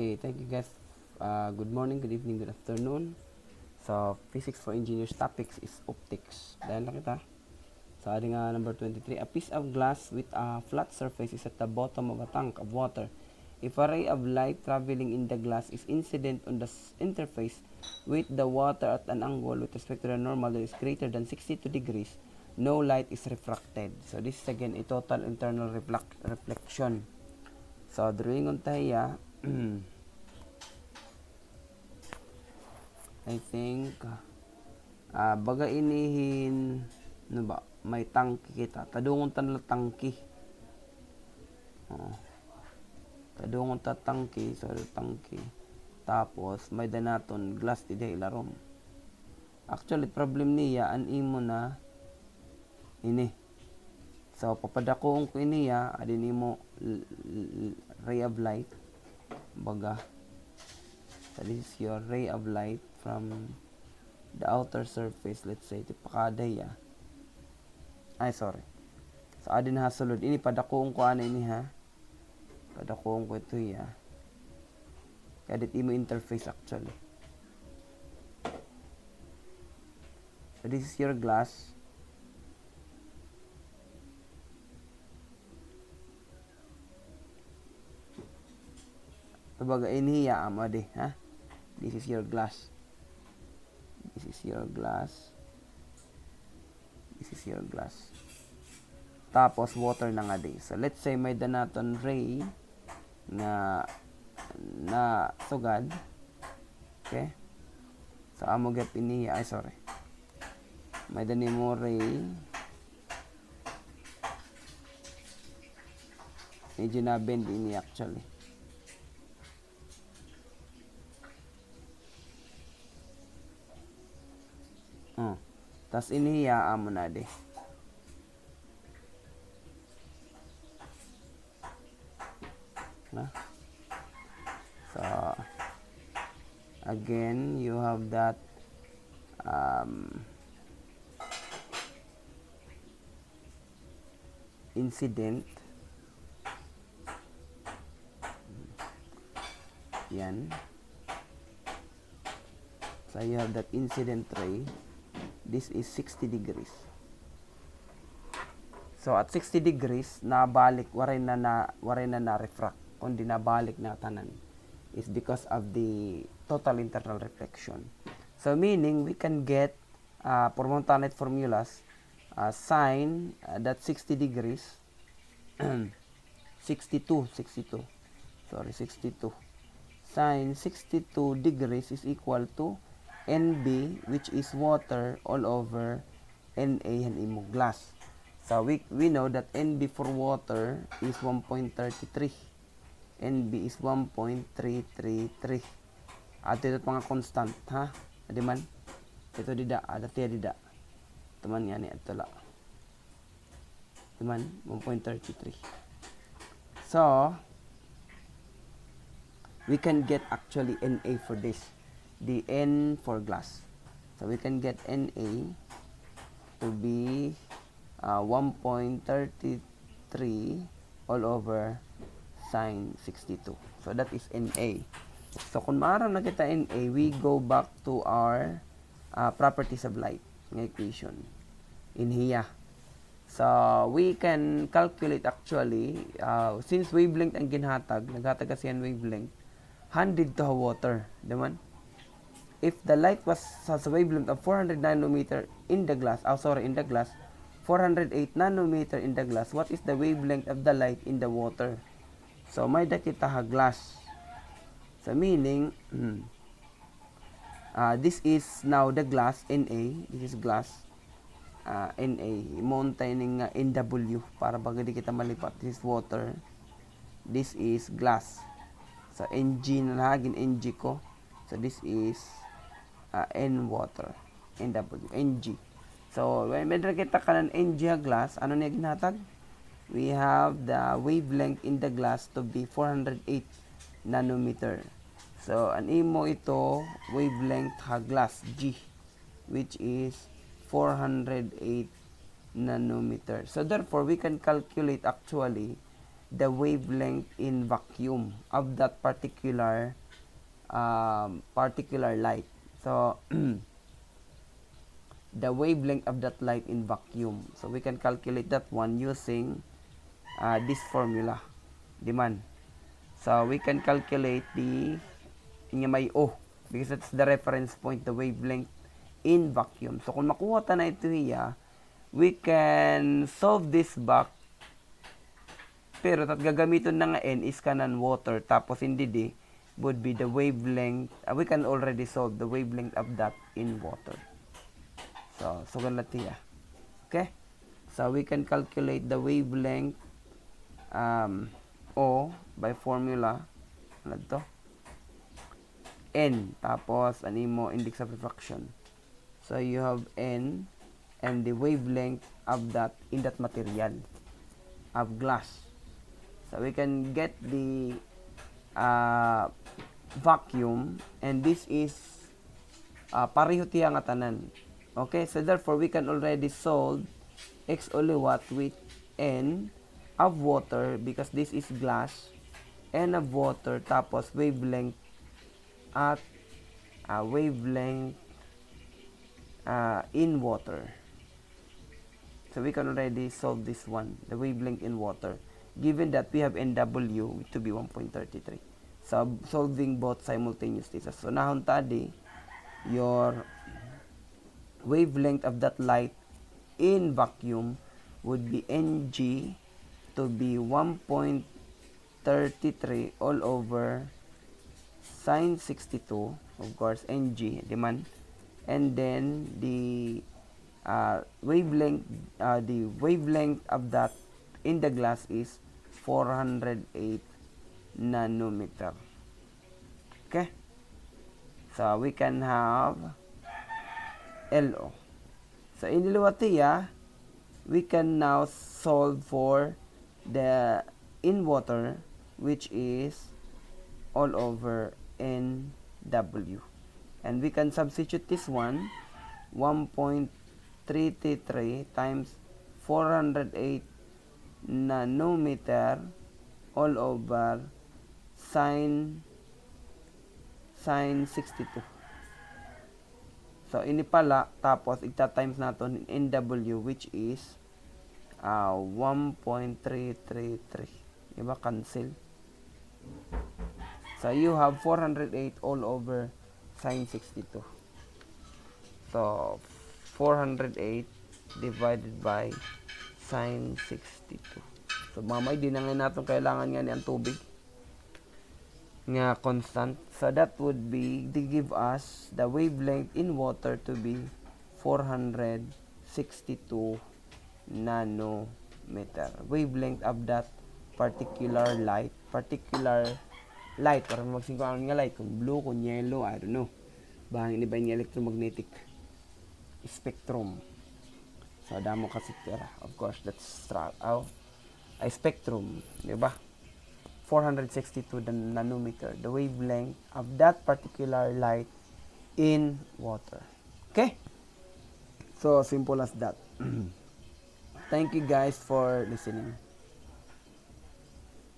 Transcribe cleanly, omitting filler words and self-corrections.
Okay, thank you guys. Good morning, good evening, good afternoon. So, physics for engineers topics is optics. Dahil na kita. So, adding number 23. A piece of glass with a flat surface is at the bottom of a tank of water. If a ray of light traveling in the glass is incident on the interface with the water at an angle with respect to the normal that is greater than 62 degrees, no light is refracted. So, this is again a total internal reflection. So, drawing on tayo, I think baga inihin ano ba may tangki kita tadungon tan la tangki tadungon ta tangki so tangki tapos may danaton glass ti ilarom actually problem niya an imo na ini so papadakong ko iniya adin imo ray of light baga so this is your ray of light from the outer surface, let's say ti pakaday ay sorry so adin ha sulod ini padakong ko ana ini ha padakong ko ito kadit imo interface actually so this is your glass baga iniya amade ha this is your glass. This is your glass. This is your glass. Tapos water na nga din. So let's say may danaton ray na sugad. Okay? So amo gap ini ay sorry. May danimo ray. Medyo na bend ini actually. Tas iniya amo na de. Na? So again you have that incident yan. So you have that incident ray. This is 60 degrees. So at 60 degrees nabalik waray na refract kundi nabalik na tanan is because of the total internal reflection. So meaning we can get for Montanet formulas sine that 60 degrees 62 sine 62 degrees is equal to NB, which is water all over NA and imo glass. So we know that NB for water is 1.33. NB is 1.333. At ito mga constant, ha? Adi man? Ito dida, dati dida. Ito man yan, ito la. Ito man, 1.33. So, we can get actually NA for this. The N for glass. So we can get NA to be 1.33 all over sine 62. So that is NA. So kung maaraw na kita NA, we go back to our properties of light ng equation in here. So we can calculate actually since wavelength ang ginhatag, naghatag kasi yan wavelength, 100 to water, diman? If the light has a wavelength of 400 nanometer in the glass, 408 nanometer in the glass, what is the wavelength of the light in the water? So, may dakita ha glass. So, meaning, this is now the glass, NA, this is glass, NA, mountain NW, para baga di kita malipat, this is water, this is glass. So, NG na hagin NG ko. So, this is N water, NW, NG. So, when medra kita kanan NG glass, ano niya ginhatag? We have the wavelength in the glass to be 408 nanometer. So, an imo ito, wavelength ha glass, G, which is 408 nanometer. So, therefore, we can calculate actually the wavelength in vacuum of that particular light. So the wavelength of that light in vacuum. So we can calculate that one using this formula, demand. So we can calculate the may O because that's the reference point, the wavelength in vacuum. So kung makuha ta na ito hiya, we can solve this back, pero tat gagamiton na nga N is kanan water, tapos hindi di would be the wavelength, we can already solve the wavelength of that in water. So ganun natin ya. Okay? So we can calculate the wavelength O by formula ano to? N, tapos ano mo index of refraction. So you have N and the wavelength of that in that material of glass. So we can get the vacuum, and this is pareho tiya nga tanan. Okay, so therefore we can already solve x only what with N of water because this is glass, N of water, tapos wavelength at wavelength in water. So we can already solve this one, the wavelength in water, given that we have NW to be 1.33. So solving both simultaneously. So nahon tadi, your wavelength of that light in vacuum would be Ng to be 1.33 all over sine 62, of course, Ng, diman. And then the wavelength of that in the glass is 408 nanometer. Okay? So we can have LO. So in Liwatiya, we can now solve for the in water, which is all over NW. And we can substitute this one, 1.333 times 408 nanometer all over sine 62. So ini pala, tapos igta-times natin in NW, which is 1.333. Diba? Cancel. So you have 408 all over sine 62. So 408 divided by sine 62. So mamay di na nga natin kailangan nga ni ang tubig nga constant. So that would be, they give us the wavelength in water to be 462 nanometer. Wavelength of that particular light, para magsingkuan nga light, kung blue, kung yellow, I don't know. Bahang iba yung electromagnetic spectrum. So damo kasi tira. Of course, that's a spectrum, di ba? 462 nanometer, the wavelength of that particular light in water. Okay? So simple as that. Thank you guys for listening.